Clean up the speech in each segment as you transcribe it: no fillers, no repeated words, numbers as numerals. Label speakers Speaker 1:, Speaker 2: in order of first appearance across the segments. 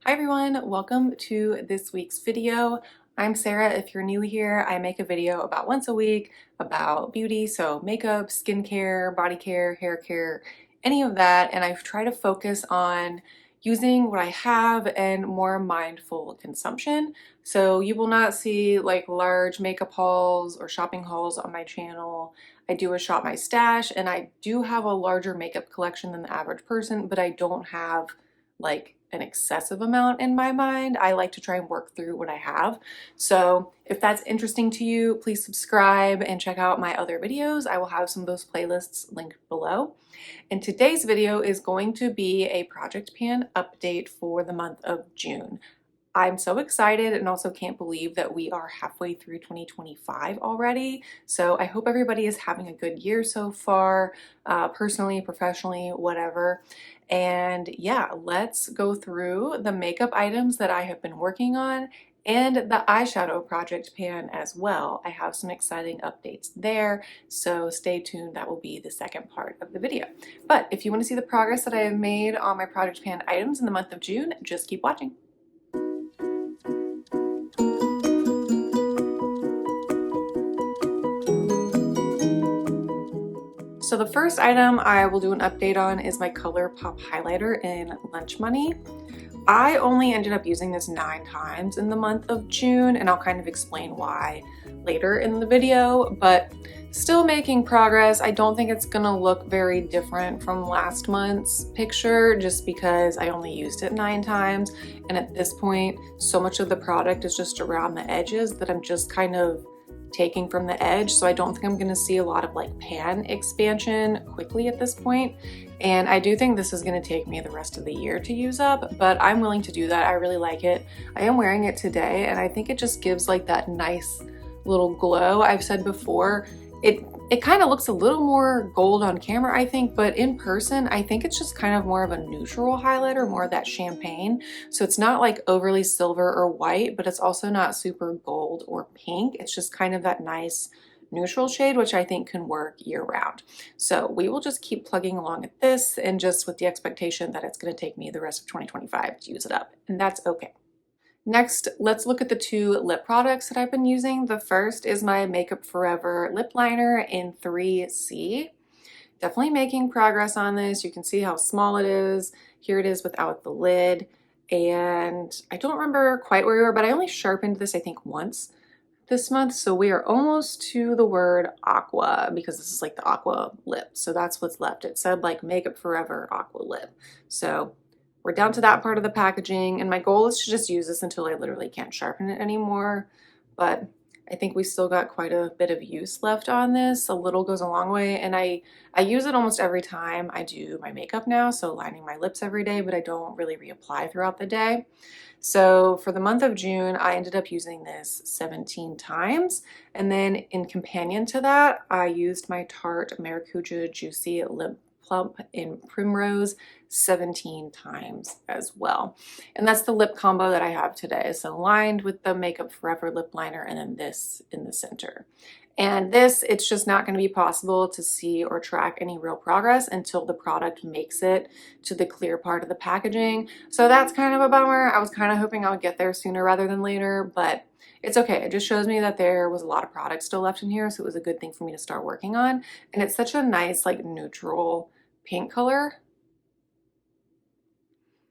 Speaker 1: Hi everyone, welcome to this week's video. I'm Sarah. If you're new here, I make a video about once a week about beauty, so makeup, skincare, body care, hair care, any of that, and I try to focus on using what I have and more mindful consumption. So you will not see like large makeup hauls or shopping hauls on my channel. I do a shop my stash, and I do have a larger makeup collection than the average person, but I don't have like an excessive amount in my mind. I like to try and work through what I have. So if that's interesting to you, please subscribe and check out my other videos. I will have some of those playlists linked below. And today's video is going to be a project pan update for the month of June. I'm so excited and also can't believe that we are halfway through 2025 already. So I hope everybody is having a good year so far, personally, professionally, whatever. And yeah, let's go through the makeup items that I have been working on and the eyeshadow project pan as well. I have some exciting updates there, so stay tuned. That will be the second part of the video. But if you want to see the progress that I have made on my project pan items in the month of June, just keep watching. So the first item I will do an update on is my ColourPop highlighter in Lunch Money. I only ended up using this 9 times in the month of June, and I'll kind of explain why later in the video, but still making progress. I don't think it's gonna look very different from last month's picture just because I only used it 9 times, and at this point so much of the product is just around the edges that I'm just kind of taking from the edge, so I don't think I'm gonna see a lot of like pan expansion quickly at this point. And I do think this is gonna take me the rest of the year to use up, but I'm willing to do that. I really like it. I am wearing it today, and I think it just gives like that nice little glow. I've said before, it kind of looks a little more gold on camera, I think, but in person, I think it's just kind of more of a neutral highlighter, more of that champagne. So it's not like overly silver or white, but it's also not super gold or pink. It's just kind of that nice neutral shade, which I think can work year round. So we will just keep plugging along at this, and just with the expectation that it's going to take me the rest of 2025 to use it up, and that's okay. Next, let's look at the 2 lip products that I've been using. The first is my Makeup Forever lip liner in 3C. Definitely making progress on this. You can see how small it is. Here it is without the lid. And I don't remember quite where we were, but I only sharpened this, I think, once this month. So we are almost to the word aqua, because this is like the aqua lip. So that's what's left. It said like Makeup Forever aqua lip. So we're down to that part of the packaging, and my goal is to just use this until I literally can't sharpen it anymore. But I think we still got quite a bit of use left on this. A little goes a long way, and I use it almost every time I do my makeup now, so lining my lips every day, but I don't really reapply throughout the day. So for the month of June, I ended up using this 17 times. And then in companion to that, I used my Tarte Maracuja Juicy Lip Plump in Primrose 17 times as well. And that's the lip combo that I have today. So lined with the Makeup Forever lip liner, and then this in the center. And this, it's just not going to be possible to see or track any real progress until the product makes it to the clear part of the packaging. So that's kind of a bummer. I was kind of hoping I would get there sooner rather than later, but it's okay. It just shows me that there was a lot of product still left in here, so it was a good thing for me to start working on. And it's such a nice, like, neutral pink color.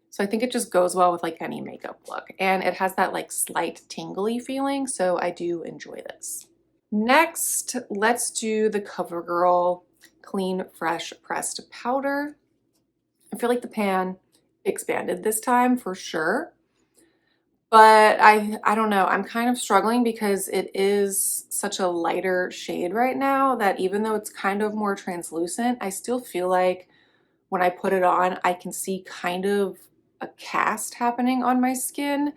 Speaker 1: So I think it just goes well with like any makeup look. And it has that like slight tingly feeling, so I do enjoy this. Next, let's do the CoverGirl Clean Fresh Pressed Powder. I feel like the pan expanded this time for sure, but I don't know. I'm kind of struggling because it is such a lighter shade right now that even though it's kind of more translucent, I still feel like when I put it on, I can see kind of a cast happening on my skin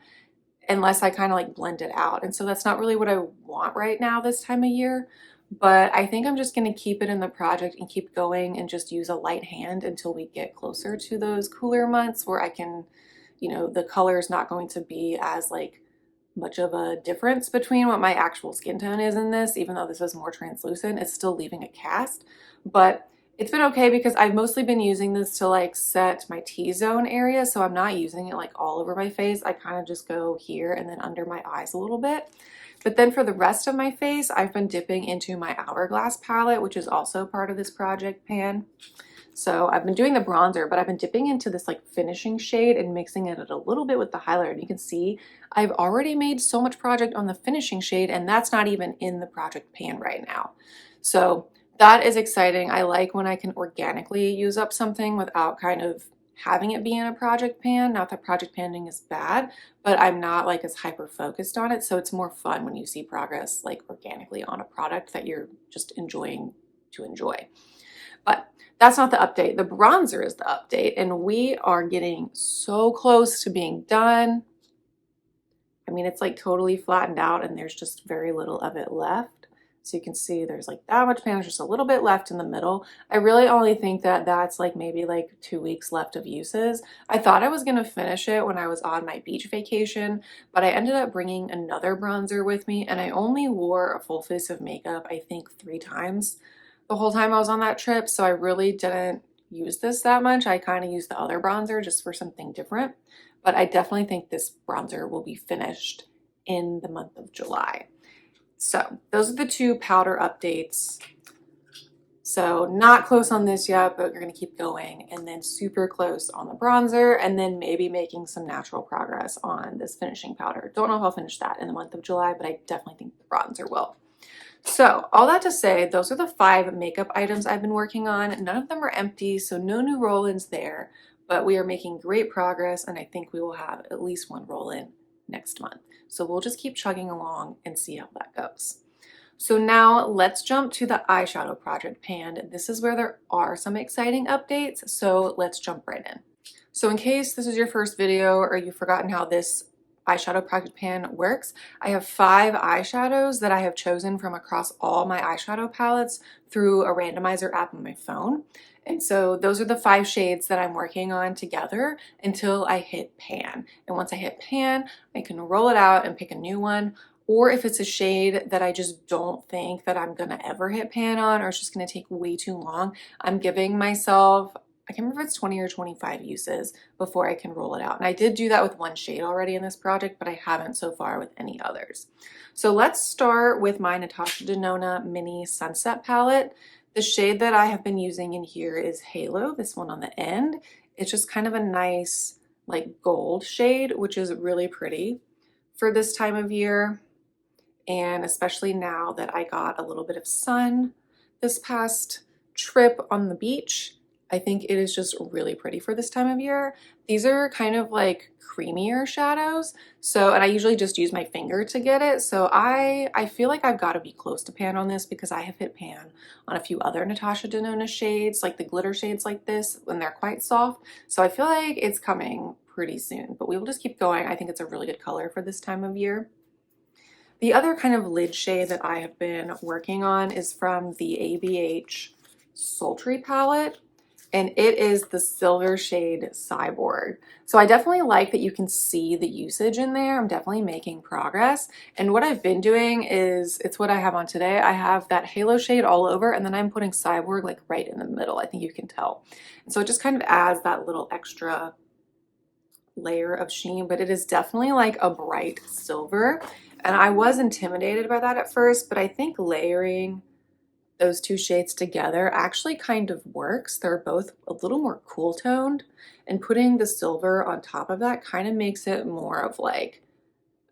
Speaker 1: unless I kind of like blend it out. And so that's not really what I want right now this time of year. But I think I'm just going to keep it in the project and keep going and just use a light hand until we get closer to those cooler months where I can, you know, the color is not going to be as like much of a difference between what my actual skin tone is in this. Even though this is more translucent, it's still leaving a cast. But It's been okay because I've mostly been using this to like set my T-zone area, so I'm not using it like all over my face. I kind of just go here and then under my eyes a little bit. But then for the rest of my face, I've been dipping into my Hourglass palette, which is also part of this project pan. So I've been doing the bronzer, but I've been dipping into this like finishing shade and mixing it a little bit with the highlighter. And you can see I've already made so much project on the finishing shade, and that's not even in the project pan right now. So that is exciting. I like when I can organically use up something without kind of having it be in a project pan. Not that project panning is bad, but I'm not like as hyper focused on it. So it's more fun when you see progress like organically on a product that you're just enjoying to enjoy. But that's not the update. The bronzer is the update, and we are getting so close to being done. I mean, it's like totally flattened out and there's just very little of it left. So you can see there's like that much pan, just a little bit left in the middle. I really only think that that's like maybe like 2 weeks left of uses. I thought I was gonna finish it when I was on my beach vacation, but I ended up bringing another bronzer with me, and I only wore a full face of makeup, I think 3 times the whole time I was on that trip. So I really didn't use this that much. I kind of used the other bronzer just for something different, but I definitely think this bronzer will be finished in the month of July. So those are the 2 powder updates. So not close on this yet, but we're gonna keep going, and then super close on the bronzer, and then maybe making some natural progress on this finishing powder. Don't know if I'll finish that in the month of July, but I definitely think the bronzer will. So all that to say, those are the 5 makeup items I've been working on. None of them are empty, so no new roll-ins there, but we are making great progress, and I think we will have at least 1 roll-in next month. So we'll just keep chugging along and see how that goes. So now let's jump to the eyeshadow project pan. This is where there are some exciting updates, so let's jump right in. So in case this is your first video or you've forgotten how this eyeshadow project pan works, I have 5 eyeshadows that I have chosen from across all my eyeshadow palettes through a randomizer app on my phone. And so those are the 5 shades that I'm working on together until I hit pan. And once I hit pan, I can roll it out and pick a new one. Or if it's a shade that I just don't think that I'm gonna ever hit pan on, or it's just gonna take way too long, I'm giving myself, I can't remember if it's 20 or 25 uses before I can roll it out. And I did do that with 1 shade already in this project, but I haven't so far with any others. So let's start with my Natasha Denona Mini Sunset Palette. The shade that I have been using in here is Halo, this one on the end. It's just kind of a nice like gold shade, which is really pretty for this time of year. And especially now that I got a little bit of sun this past trip on the beach, I think it is just really pretty for this time of year. These are kind of like creamier shadows. So, and I usually just use my finger to get it. So I feel like I've got to be close to pan on this because I have hit pan on a few other Natasha Denona shades, like the glitter shades like this, when they're quite soft. So I feel like it's coming pretty soon, but we will just keep going. I think it's a really good color for this time of year. The other kind of lid shade that I have been working on is from the ABH Sultry palette, and it is the silver shade Cyborg. So I definitely like that you can see the usage in there. I'm definitely making progress. And what I've been doing is, it's what I have on today. I have that Halo shade all over, and then I'm putting Cyborg like right in the middle. I think you can tell. And so it just kind of adds that little extra layer of sheen, but it is definitely like a bright silver. And I was intimidated by that at first, but I think layering those 2 shades together actually kind of works. They're both a little more cool toned, and putting the silver on top of that kind of makes it more of like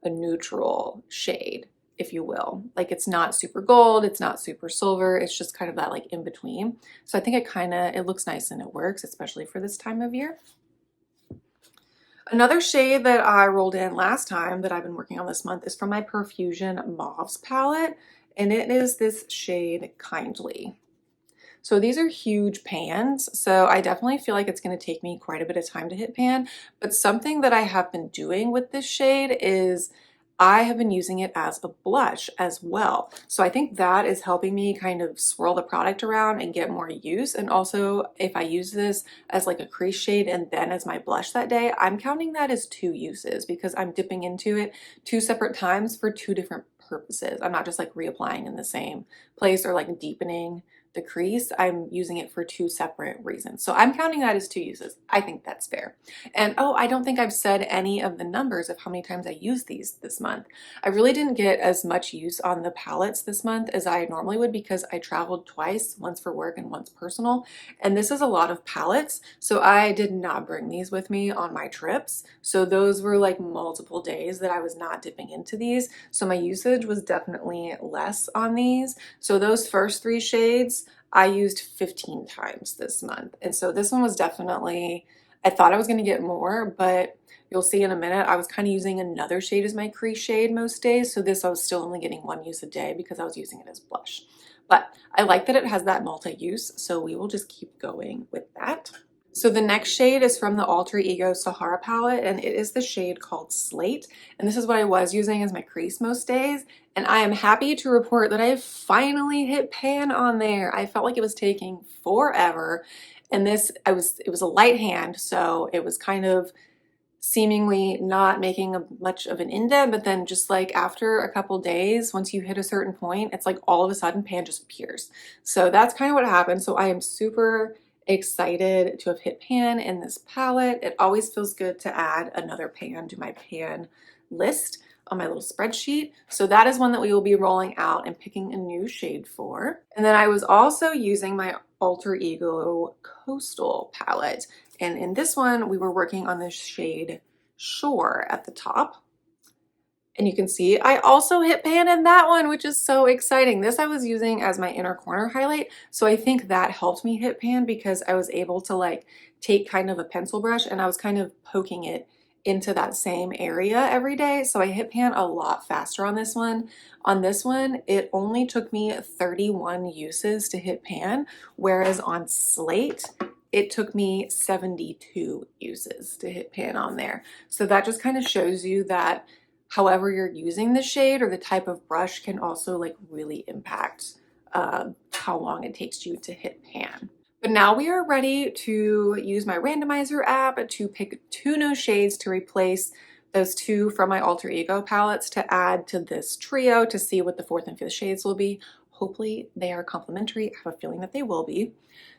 Speaker 1: a neutral shade, if you will. Like it's not super gold, it's not super silver, it's just kind of that like in between. So I think it looks nice and it works, especially for this time of year. Another shade that I rolled in last time that I've been working on this month is from my Perfusion Mauves palette, and it is this shade Kindly. So these are huge pans, so I definitely feel like it's going to take me quite a bit of time to hit pan, but something that I have been doing with this shade is I have been using it as a blush as well. So I think that is helping me kind of swirl the product around and get more use. And also if I use this as like a crease shade and then as my blush that day, I'm counting that as 2 uses because I'm dipping into it 2 separate times for 2 different purposes. I'm not just like reapplying in the same place or like deepening the crease, I'm using it for 2 separate reasons. So I'm counting that as 2 uses. I think that's fair. And oh, I don't think I've said any of the numbers of how many times I used these this month. I really didn't get as much use on the palettes this month as I normally would because I traveled twice, once for work and once personal. And this is a lot of palettes, so I did not bring these with me on my trips. So those were like multiple days that I was not dipping into these. So my usage was definitely less on these. So those first 3 shades, I used 15 times this month. And so this one was definitely, I thought I was gonna get more, but you'll see in a minute, I was kind of using another shade as my crease shade most days. So this I was still only getting 1 use a day because I was using it as blush. But I like that it has that multi-use, so we will just keep going with that. So the next shade is from the Alter Ego Sahara palette, and it is the shade called Slate. And this is what I was using as my crease most days. And I am happy to report that I finally hit pan on there. I felt like it was taking forever. And this, it was a light hand, so it was kind of seemingly not making much of an indent, but then just like after a couple days, once you hit a certain point, it's like all of a sudden pan just appears. So that's kind of what happened. So I am super excited to have hit pan in this palette. It always feels good to add another pan to my pan list on my little spreadsheet. So that is one that we will be rolling out and picking a new shade for. And then I was also using my Alter Ego Coastal palette. And in this one, we were working on this shade Shore at the top. And you can see I also hit pan in that one, which is so exciting. This I was using as my inner corner highlight. So I think that helped me hit pan because I was able to like take kind of a pencil brush and I was kind of poking it into that same area every day. So I hit pan a lot faster on this one. On this one, it only took me 31 uses to hit pan, whereas on Slate, it took me 72 uses to hit pan on there. So that just kind of shows you that however you're using the shade or the type of brush can also like really impact how long it takes you to hit pan. But now we are ready to use my randomizer app to pick 2 new shades to replace those 2 from my Alter Ego palettes to add to this trio to see what the 4th and 5th shades will be. Hopefully they are complementary. I have a feeling that they will be.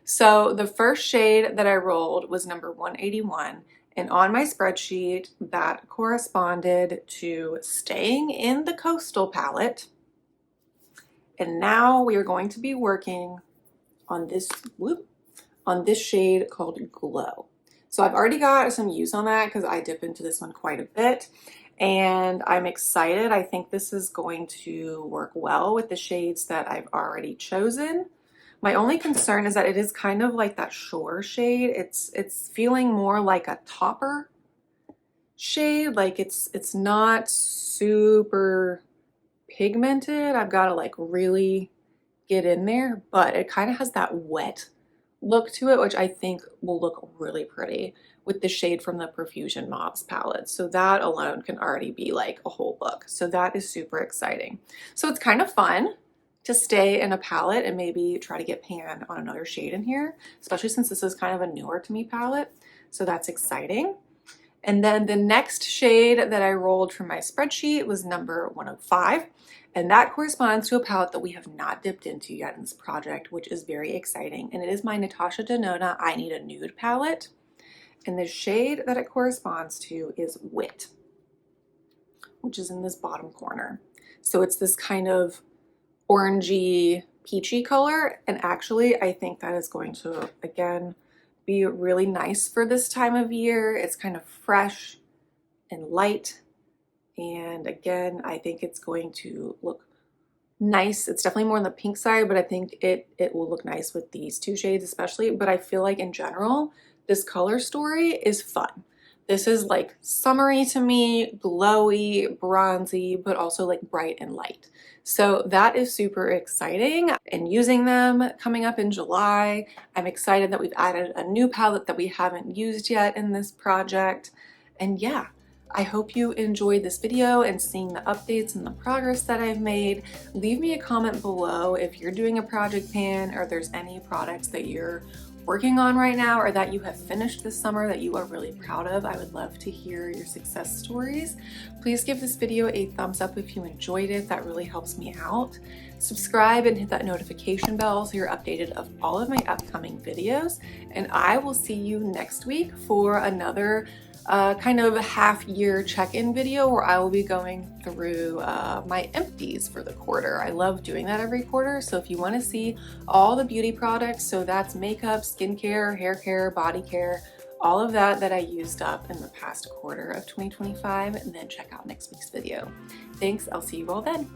Speaker 1: So the first shade that I rolled was number 181. And on my spreadsheet, that corresponded to staying in the Coastal palette. And now we are going to be working on this, shade called Glow. So I've already got some use on that because I dip into this one quite a bit. And I'm excited. I think this is going to work well with the shades that I've already chosen. My only concern is that it is kind of like that Shore shade. It's feeling more like a topper shade. Like it's not super pigmented. I've got to like really get in there, but it kind of has that wet look to it, which I think will look really pretty with the shade from the Profusion Mauves palette. So that alone can already be like a whole look. So that is super exciting. So it's kind of fun to stay in a palette and maybe try to get pan on another shade in here, especially since this is kind of a newer to me palette. So that's exciting. And then the next shade that I rolled from my spreadsheet was number 105. And that corresponds to a palette that we have not dipped into yet in this project, which is very exciting. And it is my Natasha Denona I Need a Nude palette. And the shade that it corresponds to is Wit, which is in this bottom corner. So it's this kind of orangey peachy color, and actually I think that is going to again be really nice for this time of year. It's kind of fresh and light, and again I think it's going to look nice. It's definitely more on the pink side, but I think it will look nice with these 2 shades especially. But I feel like in general this color story is fun. This is like summery to me, glowy, bronzy, but also like bright and light. So that is super exciting. And using them coming up in July, I'm excited that we've added a new palette that we haven't used yet in this project. And yeah, I hope you enjoyed this video and seeing the updates and the progress that I've made. Leave me a comment below if you're doing a project pan or there's any products that you're working on right now or that you have finished this summer that you are really proud of. I would love to hear your success stories. Please give this video a thumbs up if you enjoyed it. That really helps me out. Subscribe and hit that notification bell so you're updated of all of my upcoming videos. And I will see you next week for another kind of half-year check-in video where I will be going through my empties for the quarter. I love doing that every quarter, so if you want to see all the beauty products, so that's makeup, skincare, hair care, body care, all of that I used up in the past quarter of 2025, and then check out next week's video. Thanks, I'll see you all then.